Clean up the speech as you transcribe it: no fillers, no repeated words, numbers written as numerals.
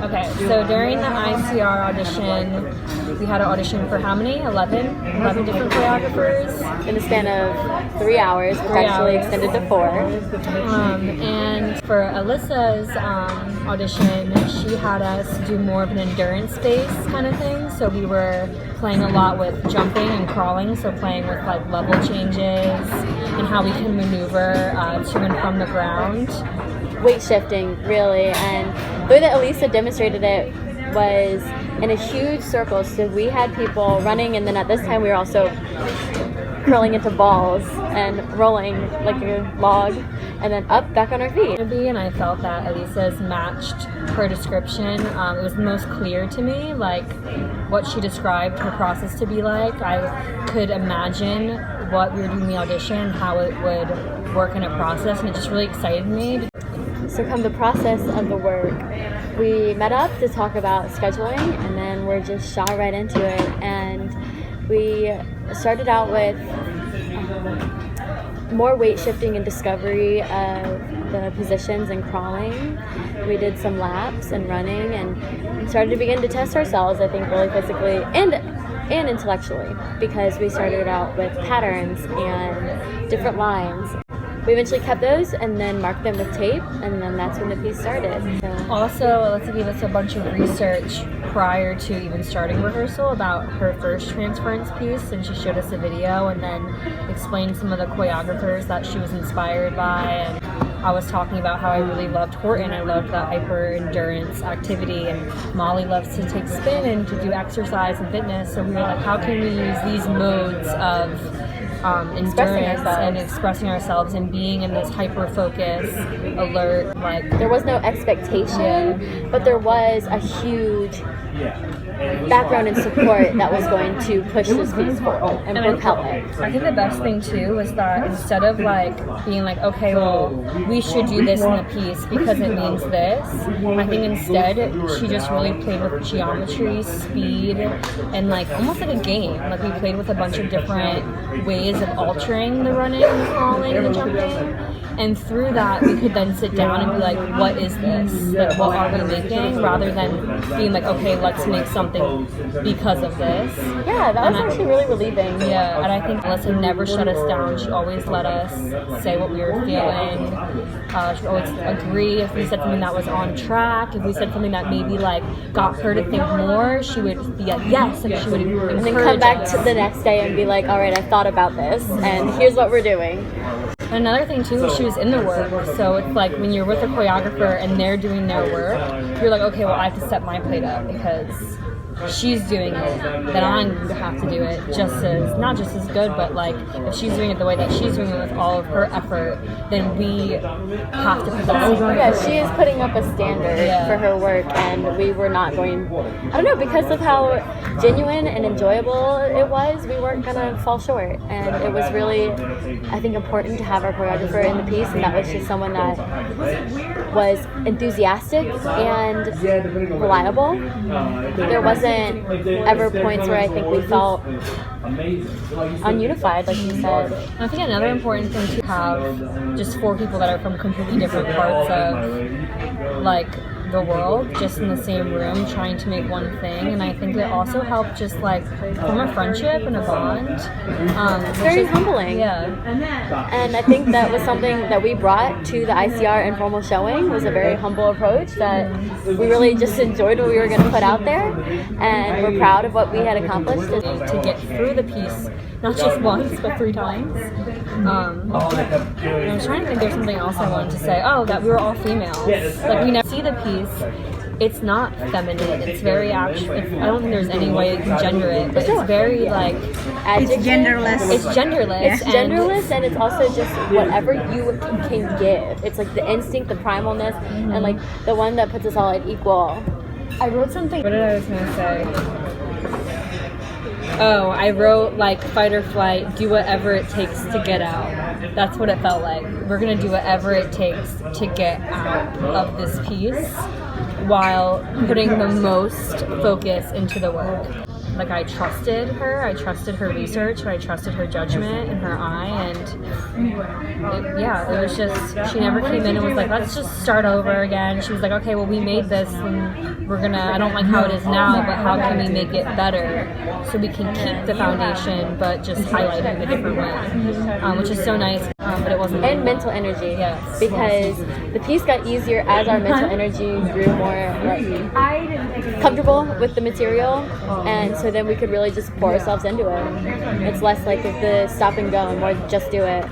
Okay, so during the ICR audition, we had an audition for how many? 11 different choreographers. In the span of 3 hours, which actually extended to 4. And for Alisa's audition, she had us do more of an endurance-based kind of thing. So we were playing a lot with jumping and crawling, so playing with like level changes and how we can maneuver to and from the ground. Weight shifting, really, and the way that Alisa demonstrated it was in a huge circle. So we had people running, and then at this time we were also curling into balls and rolling like a log, and then up back on our feet. And I felt that Alisa's matched her description. It was the most clear to me, like what she described her process to be like. I could imagine what we were doing in the audition, how it would work in a process, and it just really excited me. So come the process of the work, we met up to talk about scheduling, and then we're just shot right into it. And we started out with more weight shifting and discovery of the positions and crawling. We did some laps and running, and started to begin to test ourselves, I think, really physically and intellectually, because we started out with patterns and different lines. We eventually kept those and then marked them with tape, and then that's when the piece started. So. Also, Alisa gave us a bunch of research prior to even starting rehearsal about her first Transference piece, and she showed us a video and then explained some of the choreographers that she was inspired by. And I was talking about how I really loved Horton. I loved the hyper endurance activity, and Molly loves to take spin and to do exercise and fitness. So we were like, how can we use these modes of endurance and expressing ourselves and being in this hyper focus, alert, like there was no expectation, but there was a huge background and support that was going to push this piece forward and propel it. I think the best thing too was that instead of like being like, okay, well, we should do this in the piece because it means this, I think instead she just really played with geometry, speed, and like almost like a game. Like we played with a bunch of different ways of altering the running, the crawling, the jumping. And through that, we could then sit down and be like, what is this? Like, what are we making? Rather than being like, okay, let's make something because of this. Yeah, that was actually really relieving. Yeah, and I think Alisa never shut us down. She always let us say what we were feeling. She would always agree if we said something that was on track. If we said something that maybe like got her to think more, she would be like, yes, and she would encourage and then come back us to the next day and be like, all right, I thought about this, and here's what we're doing. Another thing too, she was in the work, so it's like when you're with a choreographer and they're doing their work, you're like, okay, well, I have to set my plate up because she's doing it, then I'm going to have to do it not just as good, but like if she's doing it the way that she's doing it with all of her effort, then we have to put that. Yeah, she is putting up a standard for her work, and we were not going, I don't know, because of how genuine and enjoyable it was, we weren't going to fall short. And it was really, I think, important to have our choreographer in the piece, and that was just someone that was enthusiastic and reliable. There wasn't ever points where I think we felt ununified, like you said. I think another important thing to have just 4 people that are from completely different parts of like the world just in the same room trying to make one thing, and I think it also helped just like form a friendship and a bond. It's very humbling. Yeah. And I think that was something that we brought to the ICR informal showing, was a very humble approach that we really just enjoyed what we were going to put out there, and we're proud of what we had accomplished. To get through the piece, not just once, but 3 times. And I was trying to think there's something else I wanted to say. Oh, that we were all females. Like, we never see the piece. It's not feminine. It's very actual. I don't think there's any way you can gender it, but it's very like It's genderless. It's genderless. It's genderless, and it's also just whatever you can give. It's like the instinct, the primalness, and like the one that puts us all at equal. I wrote something. What did I was gonna say? Oh, I wrote like fight or flight, do whatever it takes to get out. That's what it felt like. We're gonna do whatever it takes to get out of this piece while putting the most focus into the work. like I trusted her research, and I trusted her judgment and her eye, and it was just, she never came in and was like, let's just start over again. She was like, okay, well, we made this, and we're gonna, I don't like how it is now, but how can we make it better so we can keep the foundation, but just highlight it in a different way, which is so nice. But it wasn't. And mental energy. Yes. Because the piece got easier as our mental energy grew more comfortable with the material, and so then we could really just pour ourselves into it. It's less like the stop and go and more just do it.